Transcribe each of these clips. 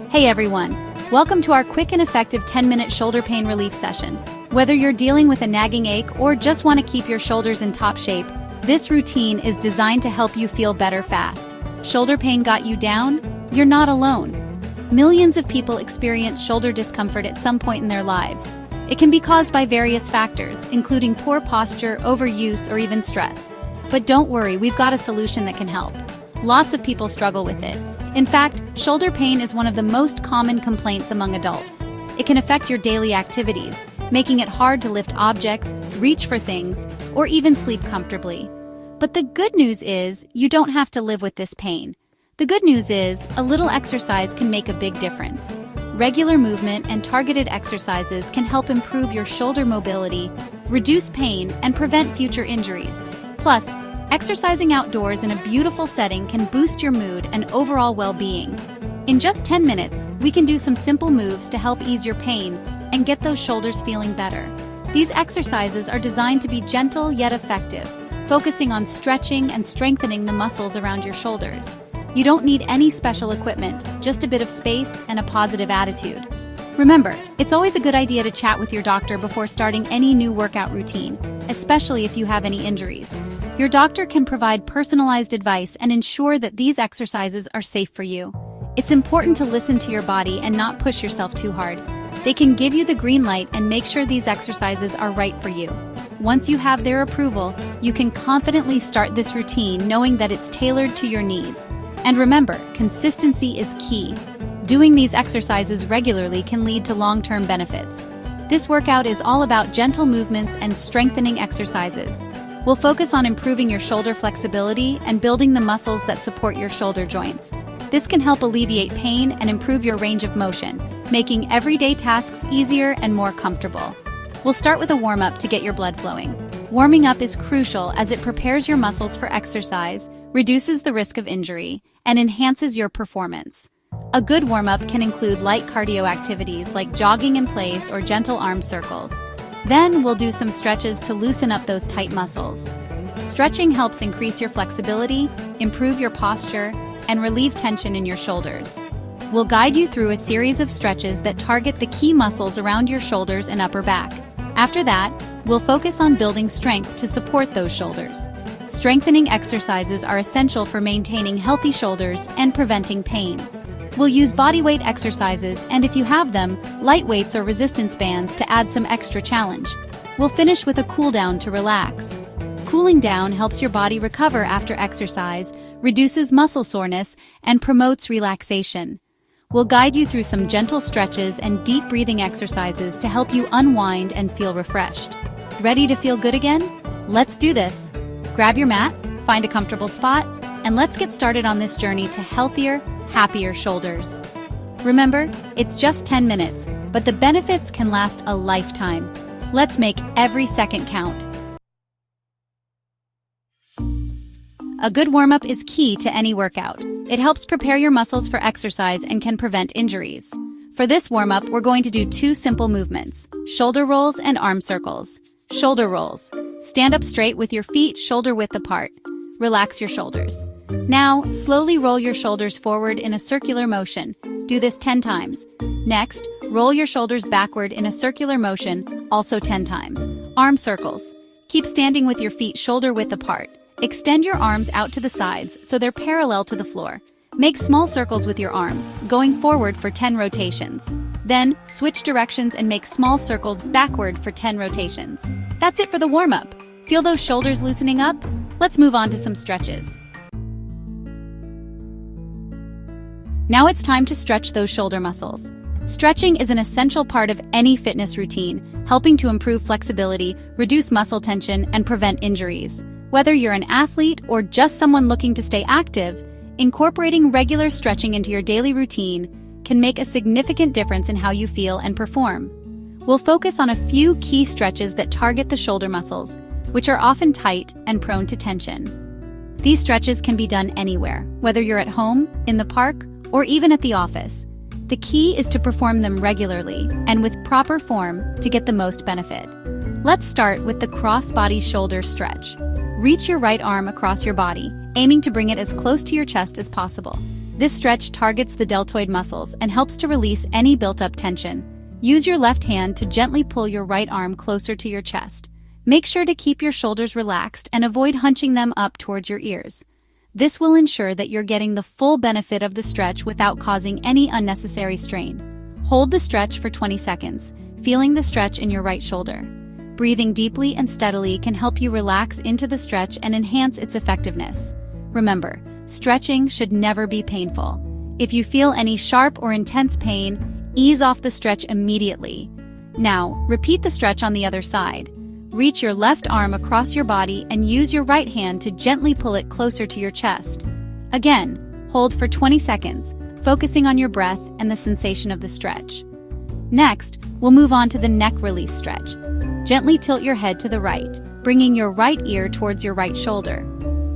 Hey everyone! Welcome to our quick and effective 10-minute shoulder pain relief session. Whether you're dealing with a nagging ache or just want to keep your shoulders in top shape, this routine is designed to help you feel better fast. Shoulder pain got you down? You're not alone. Millions of people experience shoulder discomfort at some point in their lives. It can be caused by various factors, including poor posture, overuse, or even stress. But don't worry, we've got a solution that can help. Lots of people struggle with it. In fact, shoulder pain is one of the most common complaints among adults. It can affect your daily activities, making it hard to lift objects, reach for things, or even sleep comfortably. But the good news is, you don't have to live with this pain. The good news is, a little exercise can make a big difference. Regular movement and targeted exercises can help improve your shoulder mobility, reduce pain, and prevent future injuries. Plus, exercising outdoors in a beautiful setting can boost your mood and overall well-being. In just 10 minutes, we can do some simple moves to help ease your pain and get those shoulders feeling better. These exercises are designed to be gentle yet effective, focusing on stretching and strengthening the muscles around your shoulders. You don't need any special equipment, just a bit of space and a positive attitude. Remember, it's always a good idea to chat with your doctor before starting any new workout routine, especially if you have any injuries. Your doctor can provide personalized advice and ensure that these exercises are safe for you. It's important to listen to your body and not push yourself too hard. They can give you the green light and make sure these exercises are right for you. Once you have their approval, you can confidently start this routine knowing that it's tailored to your needs. And remember, consistency is key. Doing these exercises regularly can lead to long-term benefits. This workout is all about gentle movements and strengthening exercises. We'll focus on improving your shoulder flexibility and building the muscles that support your shoulder joints. This can help alleviate pain and improve your range of motion, making everyday tasks easier and more comfortable. We'll start with a warm-up to get your blood flowing. Warming up is crucial as it prepares your muscles for exercise, reduces the risk of injury, and enhances your performance. A good warm-up can include light cardio activities like jogging in place or gentle arm circles. Then we'll do some stretches to loosen up those tight muscles. Stretching helps increase your flexibility, improve your posture, and relieve tension in your shoulders. We'll guide you through a series of stretches that target the key muscles around your shoulders and upper back. After that, we'll focus on building strength to support those shoulders. Strengthening exercises are essential for maintaining healthy shoulders and preventing pain. We'll use bodyweight exercises, and if you have them, light weights or resistance bands to add some extra challenge. We'll finish with a cool down to relax. Cooling down helps your body recover after exercise, reduces muscle soreness, and promotes relaxation. We'll guide you through some gentle stretches and deep breathing exercises to help you unwind and feel refreshed. Ready to feel good again? Let's do this. Grab your mat, find a comfortable spot, and let's get started on this journey to healthier, happier shoulders. Remember, it's just 10 minutes, but the benefits can last a lifetime. Let's make every second count. A good warm-up is key to any workout. It helps prepare your muscles for exercise and can prevent injuries. For this warm-up, we're going to do two simple movements: shoulder rolls and arm circles. Shoulder rolls. Stand up straight with your feet shoulder width apart. Relax your shoulders. Now, slowly roll your shoulders forward in a circular motion. Do this 10 times. Next, roll your shoulders backward in a circular motion, also 10 times. Arm circles. Keep standing with your feet shoulder width apart. Extend your arms out to the sides so they're parallel to the floor. Make small circles with your arms, going forward for 10 rotations. Then, switch directions and make small circles backward for 10 rotations. That's it for the warm-up. Feel those shoulders loosening up? Let's move on to some stretches. Now it's time to stretch those shoulder muscles. Stretching is an essential part of any fitness routine, helping to improve flexibility, reduce muscle tension, and prevent injuries. Whether you're an athlete or just someone looking to stay active, incorporating regular stretching into your daily routine can make a significant difference in how you feel and perform. We'll focus on a few key stretches that target the shoulder muscles, which are often tight and prone to tension. These stretches can be done anywhere, whether you're at home, in the park, or even at the office. The key is to perform them regularly and with proper form to get the most benefit. Let's start with the cross-body shoulder stretch. Reach your right arm across your body, aiming to bring it as close to your chest as possible. This stretch targets the deltoid muscles and helps to release any built-up tension. Use your left hand to gently pull your right arm closer to your chest. Make sure to keep your shoulders relaxed and avoid hunching them up towards your ears. This will ensure that you're getting the full benefit of the stretch without causing any unnecessary strain. Hold the stretch for 20 seconds, feeling the stretch in your right shoulder. Breathing deeply and steadily can help you relax into the stretch and enhance its effectiveness. Remember, stretching should never be painful. If you feel any sharp or intense pain, ease off the stretch immediately. Now, repeat the stretch on the other side. Reach your left arm across your body and use your right hand to gently pull it closer to your chest. Again, hold for 20 seconds, focusing on your breath and the sensation of the stretch. Next, we'll move on to the neck release stretch. Gently tilt your head to the right, bringing your right ear towards your right shoulder.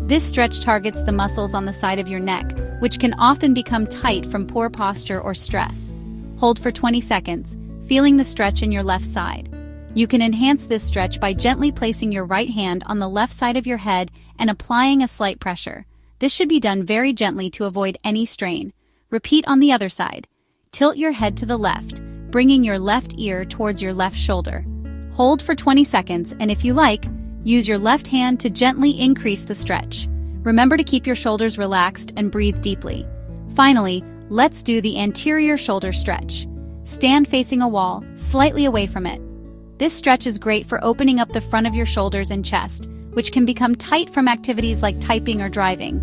This stretch targets the muscles on the side of your neck, which can often become tight from poor posture or stress. Hold for 20 seconds, feeling the stretch in your left side. You can enhance this stretch by gently placing your right hand on the left side of your head and applying a slight pressure. This should be done very gently to avoid any strain. Repeat on the other side. Tilt your head to the left, bringing your left ear towards your left shoulder. Hold for 20 seconds, and if you like, use your left hand to gently increase the stretch. Remember to keep your shoulders relaxed and breathe deeply. Finally, let's do the anterior shoulder stretch. Stand facing a wall, slightly away from it. This stretch is great for opening up the front of your shoulders and chest, which can become tight from activities like typing or driving.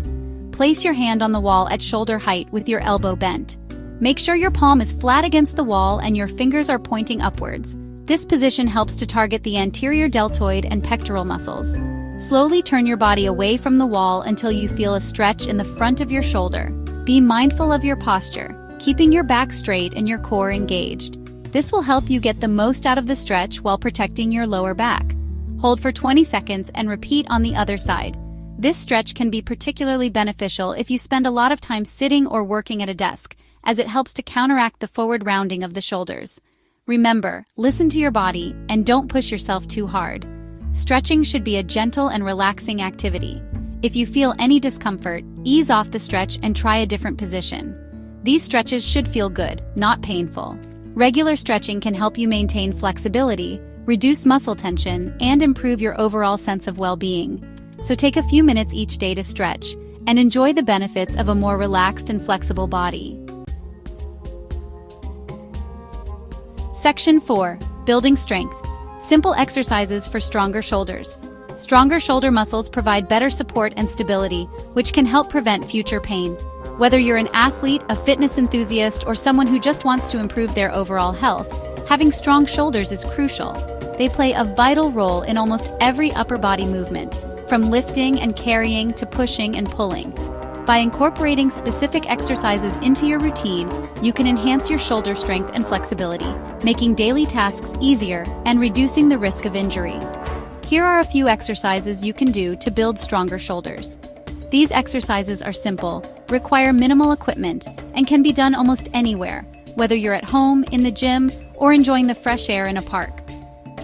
Place your hand on the wall at shoulder height with your elbow bent. Make sure your palm is flat against the wall and your fingers are pointing upwards. This position helps to target the anterior deltoid and pectoral muscles. Slowly turn your body away from the wall until you feel a stretch in the front of your shoulder. Be mindful of your posture, keeping your back straight and your core engaged. This will help you get the most out of the stretch while protecting your lower back. Hold for 20 seconds and repeat on the other side. This stretch can be particularly beneficial if you spend a lot of time sitting or working at a desk, as it helps to counteract the forward rounding of the shoulders. Remember, listen to your body and don't push yourself too hard. Stretching should be a gentle and relaxing activity. If you feel any discomfort, ease off the stretch and try a different position. These stretches should feel good, not painful. Regular stretching can help you maintain flexibility, reduce muscle tension, and improve your overall sense of well-being. So take a few minutes each day to stretch and enjoy the benefits of a more relaxed and flexible body. Section 4. Building strength. Simple exercises for stronger shoulders. Stronger shoulder muscles provide better support and stability, which can help prevent future pain. Whether you're an athlete, a fitness enthusiast, or someone who just wants to improve their overall health, having strong shoulders is crucial. They play a vital role in almost every upper body movement, from lifting and carrying to pushing and pulling. By incorporating specific exercises into your routine, you can enhance your shoulder strength and flexibility, making daily tasks easier and reducing the risk of injury. Here are a few exercises you can do to build stronger shoulders. These exercises are simple, require minimal equipment, and can be done almost anywhere, whether you're at home, in the gym, or enjoying the fresh air in a park.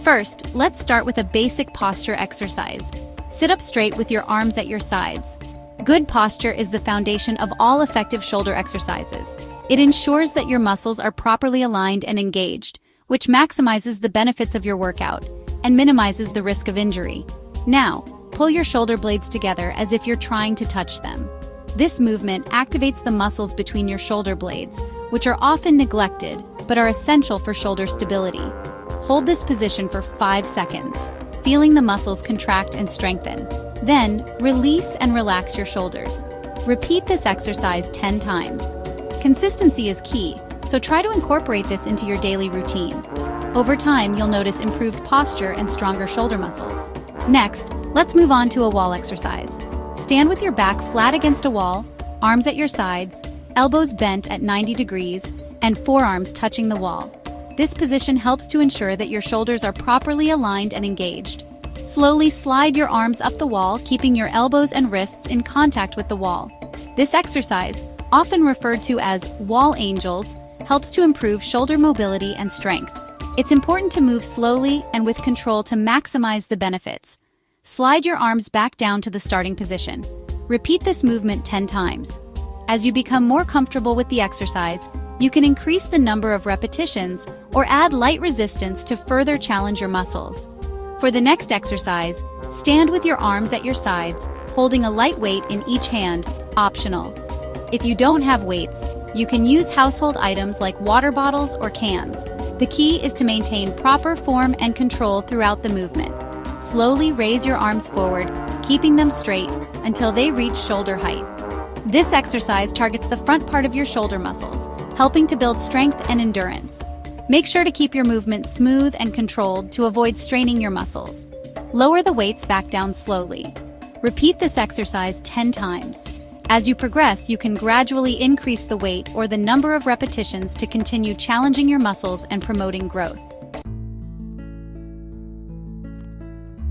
First, let's start with a basic posture exercise. Sit up straight with your arms at your sides. Good posture is the foundation of all effective shoulder exercises. It ensures that your muscles are properly aligned and engaged, which maximizes the benefits of your workout and minimizes the risk of injury. Now, pull your shoulder blades together as if you're trying to touch them. This movement activates the muscles between your shoulder blades, which are often neglected but are essential for shoulder stability. Hold this position for 5 seconds, feeling the muscles contract and strengthen. Then, release and relax your shoulders. Repeat this exercise 10 times. Consistency is key, so try to incorporate this into your daily routine. Over time, you'll notice improved posture and stronger shoulder muscles. Next, let's move on to a wall exercise. Stand with your back flat against a wall, arms at your sides, elbows bent at 90 degrees, and forearms touching the wall. This position helps to ensure that your shoulders are properly aligned and engaged. Slowly slide your arms up the wall, keeping your elbows and wrists in contact with the wall. This exercise, often referred to as wall angels, helps to improve shoulder mobility and strength. It's important to move slowly and with control to maximize the benefits. Slide your arms back down to the starting position. Repeat this movement 10 times. As you become more comfortable with the exercise, you can increase the number of repetitions or add light resistance to further challenge your muscles. For the next exercise, stand with your arms at your sides, holding a light weight in each hand, optional. If you don't have weights, you can use household items like water bottles or cans. The key is to maintain proper form and control throughout the movement. Slowly raise your arms forward, keeping them straight until they reach shoulder height. This exercise targets the front part of your shoulder muscles, helping to build strength and endurance. Make sure to keep your movement smooth and controlled to avoid straining your muscles. Lower the weights back down slowly. Repeat this exercise 10 times. As you progress, you can gradually increase the weight or the number of repetitions to continue challenging your muscles and promoting growth.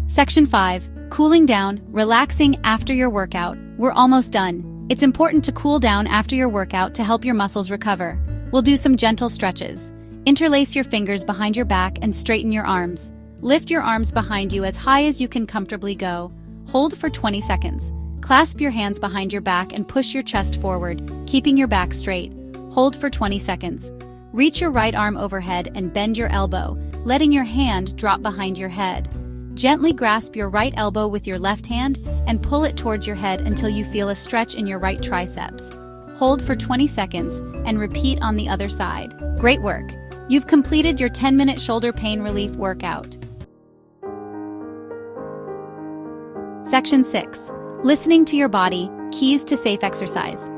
Section 5. Cooling down, relaxing after your workout. We're almost done. It's important to cool down after your workout to help your muscles recover. We'll do some gentle stretches. Interlace your fingers behind your back and straighten your arms. Lift your arms behind you as high as you can comfortably go. Hold for 20 seconds. Clasp your hands behind your back and push your chest forward, keeping your back straight. Hold for 20 seconds. Reach your right arm overhead and bend your elbow, letting your hand drop behind your head. Gently grasp your right elbow with your left hand and pull it towards your head until you feel a stretch in your right triceps. Hold for 20 seconds and repeat on the other side. Great work! You've completed your 10-minute shoulder pain relief workout. Section 6. Listening to your body, keys to safe exercise.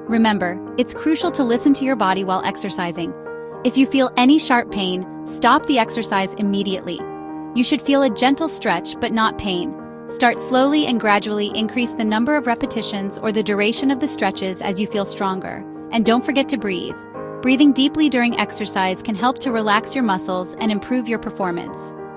Remember, it's crucial to listen to your body while exercising. If you feel any sharp pain, stop the exercise immediately. You should feel a gentle stretch but not pain. Start slowly and gradually increase the number of repetitions or the duration of the stretches as you feel stronger. And don't forget to breathe. Breathing deeply during exercise can help to relax your muscles and improve your performance.